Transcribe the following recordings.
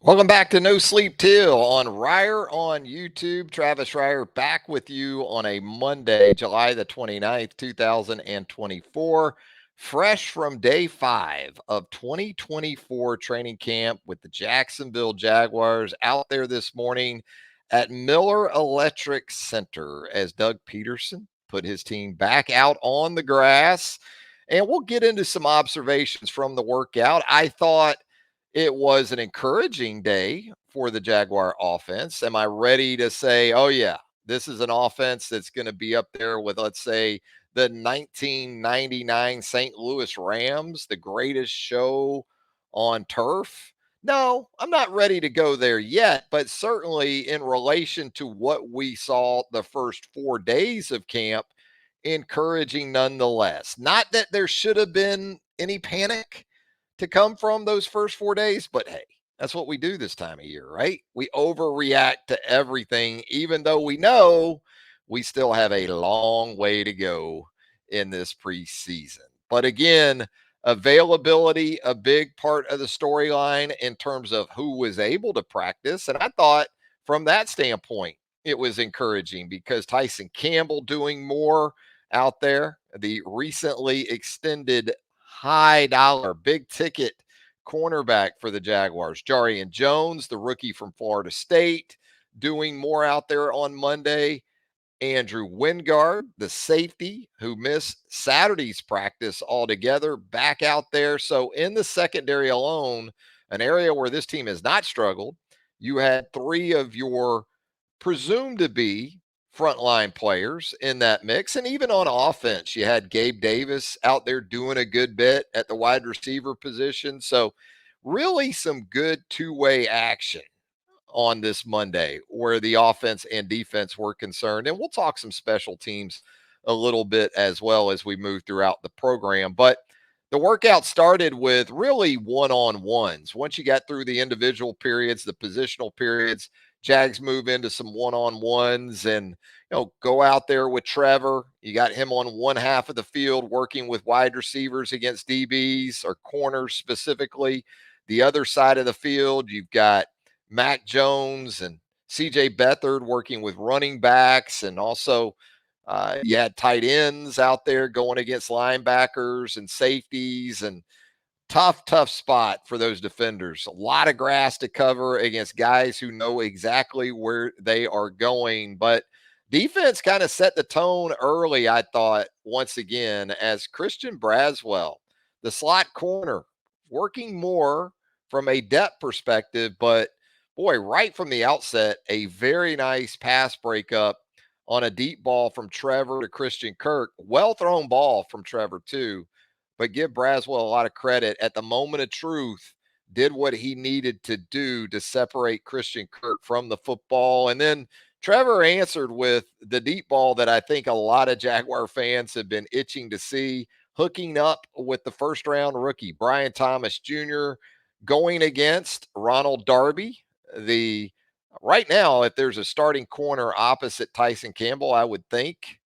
Welcome back to No Sleep Teal on Reier on YouTube. Travis Reier back with you on a Monday, July the 29th, 2024. Fresh from day 5 of 2024 training camp with the Jacksonville Jaguars out there this morning at Miller Electric Center as Doug Peterson put his team back out on the grass. And we'll get into some observations from the workout. I thought it was an encouraging day for the Jaguar offense. Am I ready to say, oh, yeah, this is an offense that's going to be up there with, let's say, the 1999 St. Louis Rams, the greatest show on turf? No, I'm not ready to go there yet, but certainly in relation to what we saw the first 4 days of camp, encouraging nonetheless. Not that there should have been any panic to come from those first 4 days. But hey, that's what we do this time of year, right? We overreact to everything, even though we know we still have a long way to go in this preseason. But again, availability, a big part of the storyline in terms of who was able to practice. And I thought from that standpoint, it was encouraging because Tyson Campbell doing more out there, the recently extended high dollar, big ticket cornerback for the Jaguars. Jarian Jones, the rookie from Florida State, doing more out there on Monday. Andrew Wingard, the safety who missed Saturday's practice altogether, back out there. So in the secondary alone, an area where this team has not struggled, you had three of your presumed to be frontline players in that mix. And even on offense, you had Gabe Davis out there doing a good bit at the wide receiver position. So, really, some good two-way action on this Monday where the offense and defense were concerned. And we'll talk some special teams a little bit as well as we move throughout the program. But the workout started with really one-on-ones. Once you got through the individual periods, the positional periods, Jags move into some one-on-ones and go out there with Trevor. You got him on one half of the field working with wide receivers against DBs or corners specifically. The other side of the field, you've got Mac Jones and CJ Beathard working with running backs, and also you had tight ends out there going against linebackers and safeties, and tough spot for those defenders. A lot of grass to cover against guys who know exactly where they are going. But defense kind of set the tone early, I thought, once again, as Christian Braswell, the slot corner, working more from a depth perspective. But boy, right from the outset, a very nice pass breakup on a deep ball from Trevor to Christian Kirk. Well thrown ball from Trevor, too, but give Braswell a lot of credit. At the moment of truth, did what he needed to do to separate Christian Kirk from the football. And then Trevor answered with the deep ball that I think a lot of Jaguar fans have been itching to see, hooking up with the first round rookie, Brian Thomas Jr., going against Ronald Darby. The right now, if there's a starting corner opposite Tyson Campbell, I would think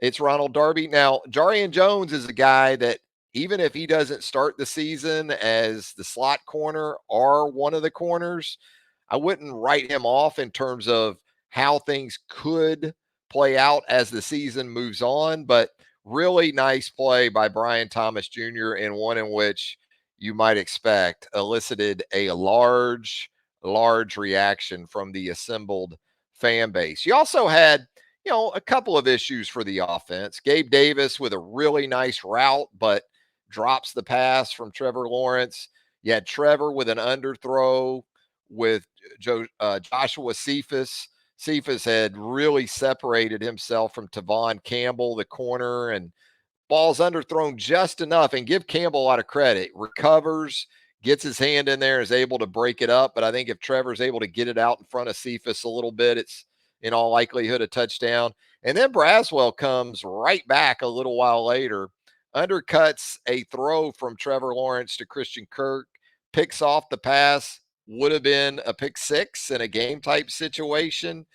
it's Ronald Darby. Now, Jarian Jones is a guy that even if he doesn't start the season as the slot corner or one of the corners, I wouldn't write him off in terms of how things could play out as the season moves on. But really nice play by Brian Thomas Jr. and one in which you might expect elicited a large reaction from the assembled fan base. You also had a couple of issues for the offense. Gabe Davis with a really nice route, but drops the pass from Trevor Lawrence. You had Trevor with an underthrow with Joshua Cephas. Cephas had really separated himself from Tavon Campbell, the corner, and ball's underthrown just enough. And give Campbell a lot of credit. Recovers, gets his hand in there, is able to break it up. But I think if Trevor's able to get it out in front of Cephas a little bit, it's in all likelihood a touchdown. And then Braswell comes right back a little while later, undercuts a throw from Trevor Lawrence to Christian Kirk, picks off the pass, would have been a pick six in a game type situation.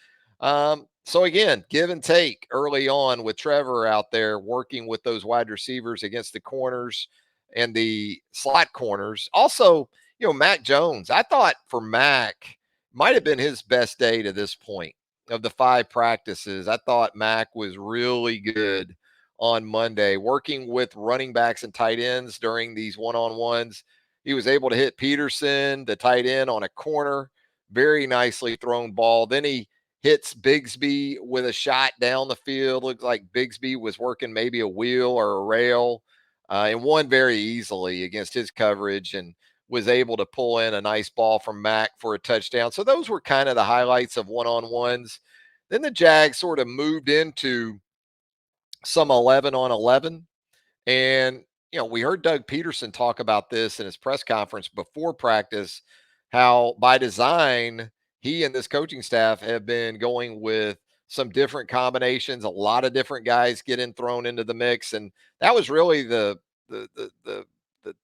So again, give and take early on with Trevor out there working with those wide receivers against the corners and the slot corners. Also, Mac Jones, I thought for Mac, might have been his best day to this point of the 5 practices. I thought Mac was really good on Monday, working with running backs and tight ends during these one-on-ones. He was able to hit Peterson, the tight end, on a corner. Very nicely thrown ball. Then he hits Bigsby with a shot down the field. Looks like Bigsby was working maybe a wheel or a rail, and won very easily against his coverage, and was able to pull in a nice ball from Mac for a touchdown. So those were kind of the highlights of one-on-ones. Then the Jags sort of moved into some 11 on 11. And, we heard Doug Peterson talk about this in his press conference before practice, how by design, he and this coaching staff have been going with some different combinations, a lot of different guys getting thrown into the mix. And that was really the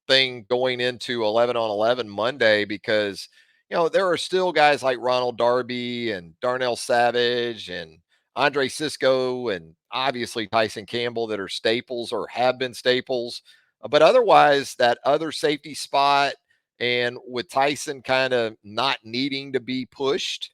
thing going into 11 on 11 Monday, because, there are still guys like Ronald Darby and Darnell Savage and Andre Cisco and obviously Tyson Campbell that are staples or have been staples. But otherwise, that other safety spot, and with Tyson kind of not needing to be pushed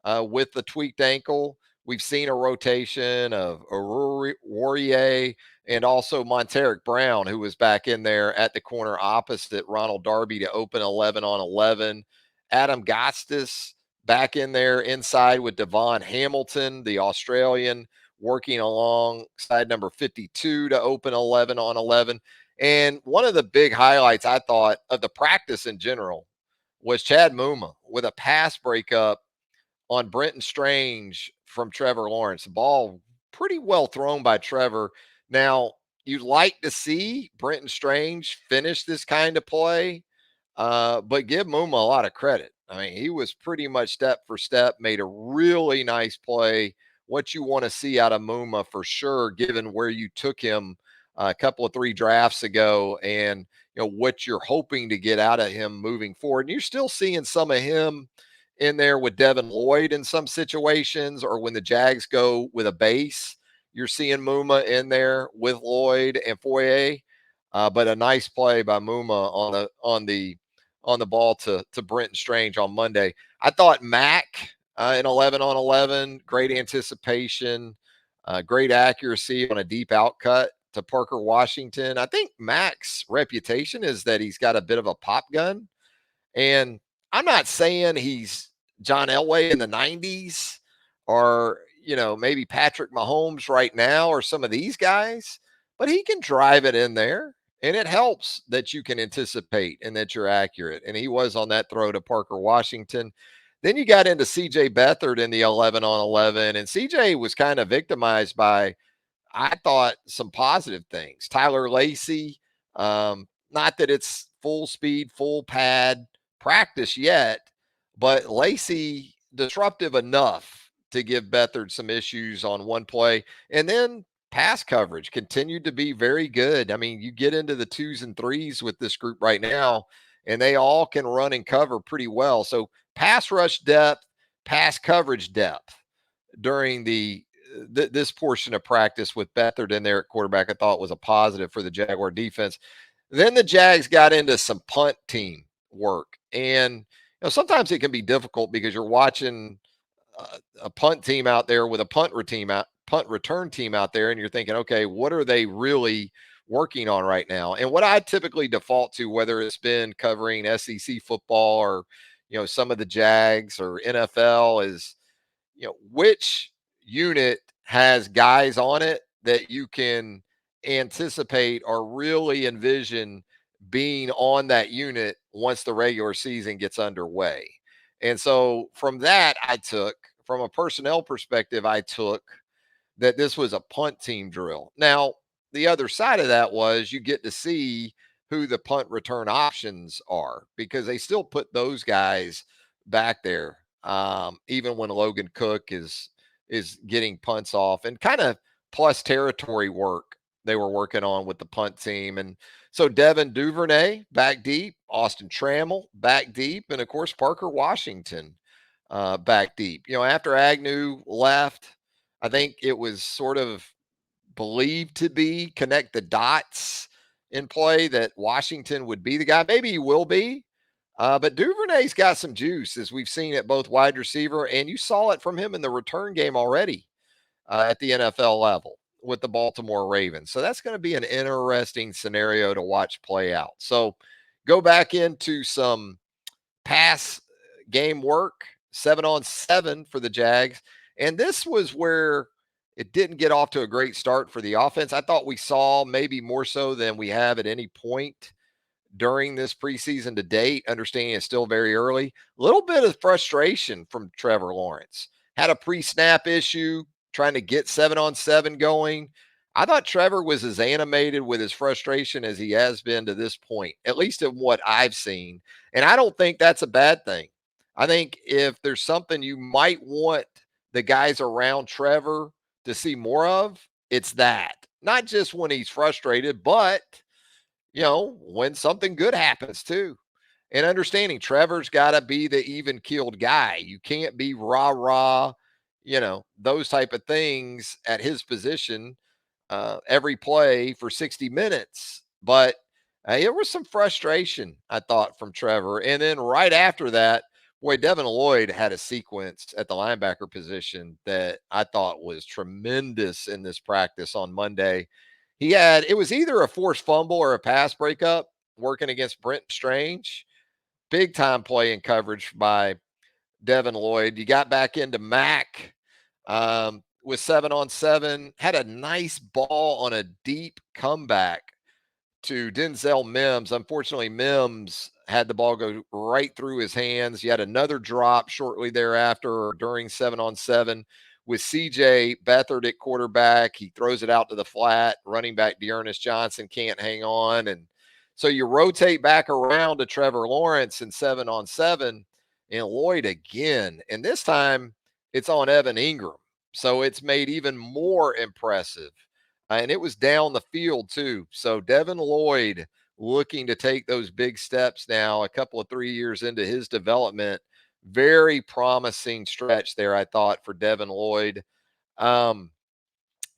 with the tweaked ankle, we've seen a rotation of Warrior and also Monteric Brown, who was back in there at the corner opposite Ronald Darby to open 11 on 11. Adam Gostis back in there inside with Devon Hamilton, the Australian, working alongside number 52 to open 11 on 11. And one of the big highlights, I thought, of the practice in general was Chad Muma with a pass breakup on Brenton Strange from Trevor Lawrence. The ball pretty well thrown by Trevor. Now, you'd like to see Brenton Strange finish this kind of play, but give Muma a lot of credit. I mean, he was pretty much step for step, made a really nice play. What you want to see out of Muma for sure, given where you took him a couple of 3 drafts ago, and what you're hoping to get out of him moving forward. And you're still seeing some of him in there with Devin Lloyd in some situations, or when the Jags go with a base, you're seeing Muma in there with Lloyd and Foyer. But a nice play by Muma on the ball to Brenton Strange on Monday. I thought Mac in 11 on 11, great anticipation, great accuracy on a deep outcut to Parker Washington. I think Mac's reputation is that he's got a bit of a pop gun, and I'm not saying he's John Elway in the 90s, or, maybe Patrick Mahomes right now, or some of these guys, but he can drive it in there. And it helps that you can anticipate and that you're accurate. And he was on that throw to Parker Washington. Then you got into CJ Beathard in the 11 on 11. And CJ was kind of victimized by, I thought, some positive things. Tyler Lacey, not that it's full speed, full pad practice yet, but Lacey disruptive enough to give Beathard some issues on one play. And then pass coverage continued to be very good. I mean, you get into the 2s and 3s with this group right now, and they all can run and cover pretty well. So pass rush depth, pass coverage depth during this portion of practice with Beathard in there at quarterback, I thought was a positive for the Jaguar defense. Then the Jags got into some punt team work, and sometimes it can be difficult because you're watching a punt team out there with a punt return team out there, and you're thinking, okay, what are they really working on right now? And what I typically default to, whether it's been covering SEC football or some of the Jags or NFL, is which unit has guys on it that you can anticipate or really envision being on that unit once the regular season gets underway. And so from that, from a personnel perspective, I took that this was a punt team drill. Now, the other side of that was you get to see who the punt return options are, because they still put those guys back there, even when Logan Cook is getting punts off, and kind of plus territory work they were working on with the punt team. And so Devin Duvernay back deep, Austin Trammell back deep, and of course Parker Washington back deep. After Agnew left, I think it was sort of believed to be connect the dots in play that Washington would be the guy. Maybe he will be, But Duvernay's got some juice, as we've seen at both wide receiver, and you saw it from him in the return game already at the NFL level with the Baltimore Ravens. So that's going to be an interesting scenario to watch play out. So go back into some pass game work, 7-on-7 for the Jags. And this was where it didn't get off to a great start for the offense. I thought we saw maybe more so than we have at any point during this preseason to date, understanding it's still very early. A little bit of frustration from Trevor Lawrence. Had a pre-snap issue trying to get 7-on-7 going. I thought Trevor was as animated with his frustration as he has been to this point, at least in what I've seen. And I don't think that's a bad thing. I think if there's something you might want the guys around Trevor to see more of, it's that. Not just when he's frustrated, but when something good happens too. And understanding Trevor's got to be the even keeled guy. You can't be rah rah, those type of things at his position every play for 60 minutes. But there was some frustration, I thought, from Trevor. And then right after that, boy, Devin Lloyd had a sequence at the linebacker position that I thought was tremendous in this practice on Monday. It was either a forced fumble or a pass breakup working against Brent Strange. Big time play and coverage by Devin Lloyd. You got back into Mac with 7-on-7, had a nice ball on a deep comeback to Denzel Mims. Unfortunately, Mims had the ball go right through his hands. You had another drop shortly thereafter or during 7-on-7 with CJ Beathard at quarterback. He throws it out to the flat. Running back Dearness Johnson can't hang on. And so you rotate back around to Trevor Lawrence in 7-on-7 and Lloyd again. And this time it's on Evan Ingram. So it's made even more impressive. And it was down the field too. So Devin Lloyd looking to take those big steps now, a couple of 3 years into his development. Very promising stretch there, I thought, for Devin Lloyd. Um,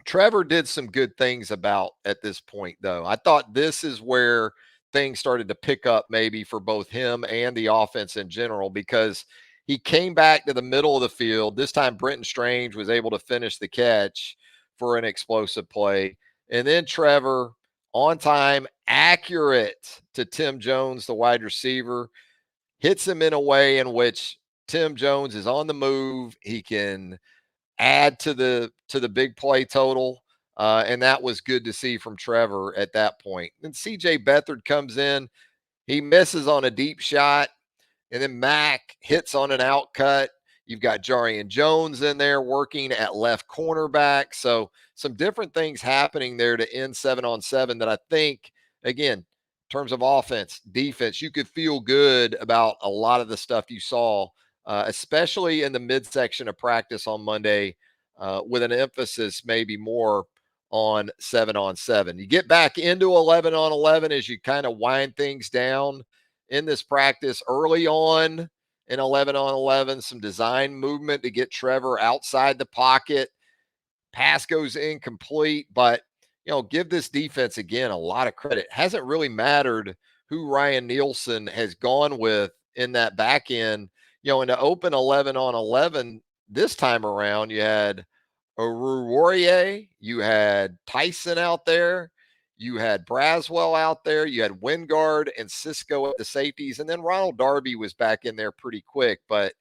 Trevor did some good things about at this point, though. I thought this is where things started to pick up maybe for both him and the offense in general because he came back to the middle of the field. This time, Brenton Strange was able to finish the catch for an explosive play. And then Trevor, on time, accurate to Tim Jones, the wide receiver, hits him in a way in which Tim Jones is on the move. He can add to the big play total. And that was good to see from Trevor at that point. And CJ Beathard comes in, he misses on a deep shot, and then Mack hits on an outcut. You've got Jarian Jones in there working at left cornerback. So some different things happening there to end 7-on-7 that I think, again, in terms of offense, defense, you could feel good about a lot of the stuff you saw, especially in the midsection of practice on Monday, with an emphasis maybe more on 7-on-7. You get back into 11-on-11 as you kind of wind things down in this practice early on in 11-on-11, some design movement to get Trevor outside the pocket. Pass goes incomplete, but give this defense again a lot of credit. Hasn't really mattered who Ryan Nielsen has gone with in that back end. In the open 11-on-11 this time around, you had Aruwariye, you had Tyson out there, you had Braswell out there, you had Wingard and Cisco at the safeties, and then Ronald Darby was back in there pretty quick. But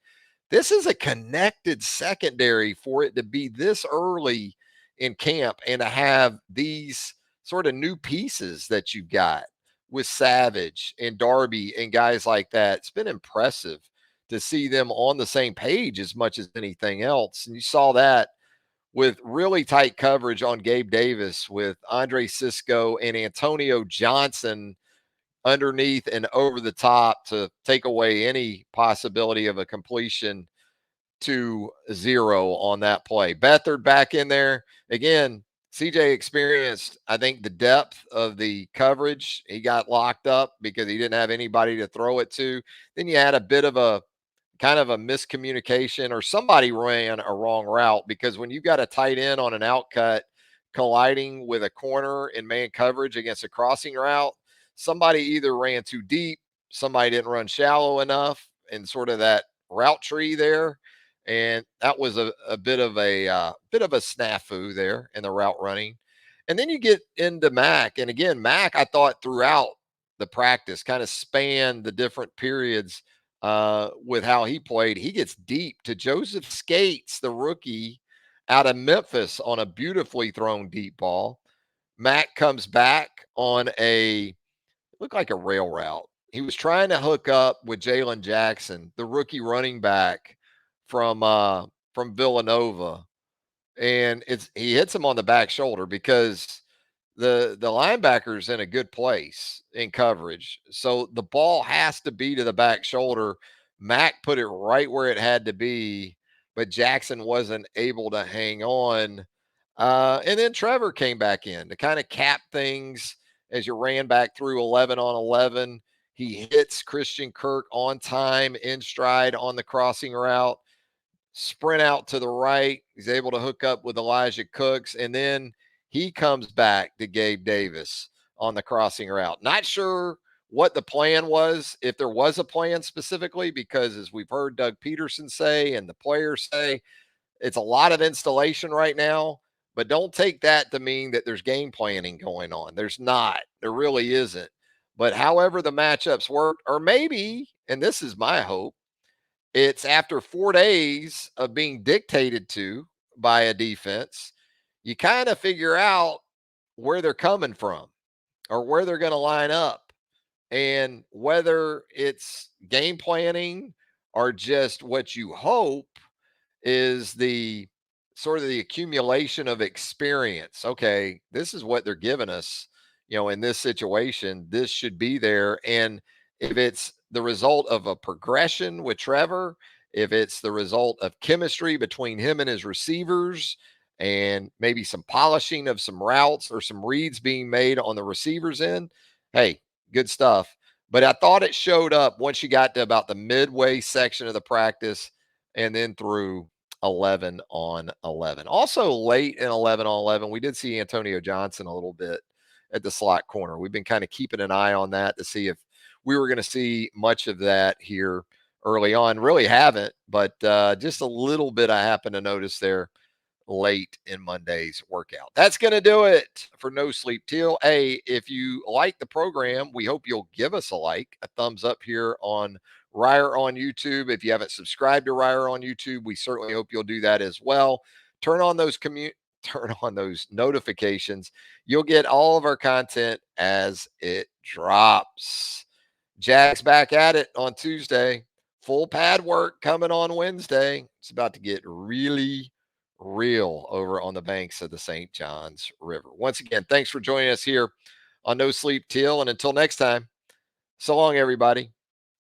this is a connected secondary for it to be this early in camp and to have these sort of new pieces that you've got with Savage and Darby and guys like that. It's been impressive to see them on the same page as much as anything else. And you saw that with really tight coverage on Gabe Davis with Andre Cisco and Antonio Johnson underneath and over the top to take away any possibility of a completion to zero on that play. Beathard back in there. Again, CJ experienced, I think, the depth of the coverage. He got locked up because he didn't have anybody to throw it to. Then you had a bit of a kind of a miscommunication or somebody ran a wrong route because when you got a tight end on an outcut colliding with a corner in man coverage against a crossing route, somebody either ran too deep somebody didn't run shallow enough in sort of that route tree there. And that was a bit of a snafu there in the route running. And then you get into Mac. And again, Mac, I thought throughout the practice kind of spanned the different periods with how he played. He gets deep to Joseph Skates, the rookie out of Memphis, on a beautifully thrown deep ball. Mac comes back on a looked like a rail route. He was trying to hook up with Jalen Jackson, the rookie running back from Villanova, and he hits him on the back shoulder because the linebacker's in a good place in coverage. So the ball has to be to the back shoulder. Mac put it right where it had to be, but Jackson wasn't able to hang on. And then Trevor came back in to kind of cap things as you ran back through 11 on 11. He hits Christian Kirk on time, in stride on the crossing route, sprint out to the right. He's able to hook up with Elijah Cooks, and then he comes back to Gabe Davis on the crossing route. Not sure what the plan was, if there was a plan specifically, because as we've heard Doug Peterson say and the players say, it's a lot of installation right now, but don't take that to mean that there's game planning going on. There's not. There really isn't. But however the matchups work, or maybe, and this is my hope, it's after 4 days of being dictated to by a defense, you kind of figure out where they're coming from or where they're going to line up. And whether it's game planning or just what you hope is the sort of the accumulation of experience. Okay, this is what they're giving us, in this situation. This should be there. And if it's the result of a progression with Trevor, if it's the result of chemistry between him and his receivers, and maybe some polishing of some routes or some reads being made on the receivers end, hey, good stuff. But I thought it showed up once you got to about the midway section of the practice and then through 11 on 11. Also, late in 11 on 11, we did see Antonio Johnson a little bit at the slot corner. We've been kind of keeping an eye on that to see if we were going to see much of that here early on. Really haven't, but just a little bit I happened to notice there late in Monday's workout. That's going to do it for No Sleep Teal. Hey, if you like the program, we hope you'll give us a thumbs up here on Reier on YouTube. If you haven't subscribed to Reier on YouTube, we certainly hope you'll do that as well. Turn on those notifications. You'll get all of our content as it drops. Jags back at it on Tuesday. Full pad work coming on Wednesday. It's about to get really real over on the banks of the St. Johns River. Once again, thanks for joining us here on No Sleep Teal. And until next time, so long, everybody.